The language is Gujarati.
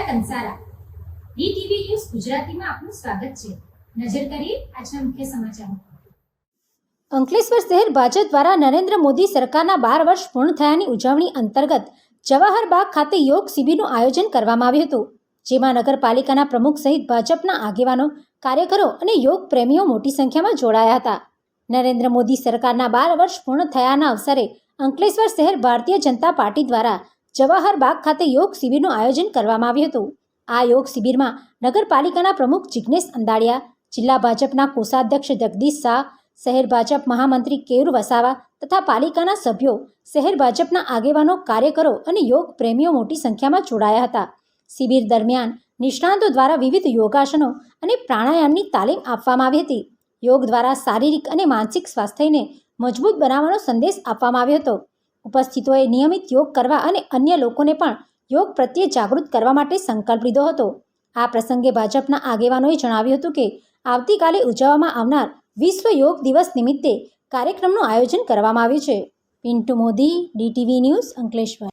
કંસારા ડીટીવી ન્યૂઝ ગુજરાતીમાં આપનું સ્વાગત છે। નજર કરીએ આજના મુખ્ય સમાચારો। અંકલેશ્વર શહેર ભાજપ દ્વારા નરેન્દ્ર મોદી સરકારના 12 વર્ષ પૂર્ણ થયાની ઉજવણી અંતર્ગત જવાહર બાગ ખાતે યોગ શિબિરનું આયોજન કરવામાં આવ્યું હતું, જેમાં નગરપાલિકાના પ્રમુખ સહિત ભાજપના આગેવાનો, કાર્યકરો અને યોગ પ્રેમીઓ મોટી સંખ્યામાં જોડાયા હતા। નરેન્દ્ર મોદી સરકારના 12 વર્ષ પૂર્ણ થયાના અવસરે અંકલેશ્વર શહેર ભારતીય જનતા પાર્ટી દ્વારા જવાહર બાગ ખાતે યોગ શિબિરનું આયોજન કરવામાં આવ્યું હતું। આ યોગ શિબિરમાં નગરપાલિકાના પ્રમુખ જિગ્નેશ અંદાડિયા, જિલ્લા ભાજપના કોષાધ્યક્ષ જગદીશ શાહ, શહેર ભાજપ મહામંત્રી કેયુર વસાવા તથા પાલિકાના સભ્યો, શહેર ભાજપના આગેવાનો, કાર્યકરો અને યોગ પ્રેમીઓ મોટી સંખ્યામાં જોડાયા હતા। શિબિર દરમિયાન નિષ્ણાતો દ્વારા વિવિધ યોગાસનો અને પ્રાણાયામની તાલીમ આપવામાં આવી હતી। યોગ દ્વારા શારીરિક અને માનસિક સ્વાસ્થ્યને મજબૂત બનાવવાનો સંદેશ આપવામાં આવ્યો હતો। ઉપસ્થિતોએ નિયમિત યોગ કરવા અને અન્ય લોકોને પણ યોગ પ્રત્યે જાગૃત કરવા માટે સંકલ્પ લીધો હતો। આ પ્રસંગે ભાજપના આગેવાનોએ જણાવ્યું હતું કે આવતીકાલે ઉજવવામાં આવનાર વિશ્વ યોગ દિવસ નિમિત્તે કાર્યક્રમનું આયોજન કરવામાં આવ્યું છે। Pintu Modi, DTV news, Ankleshwar.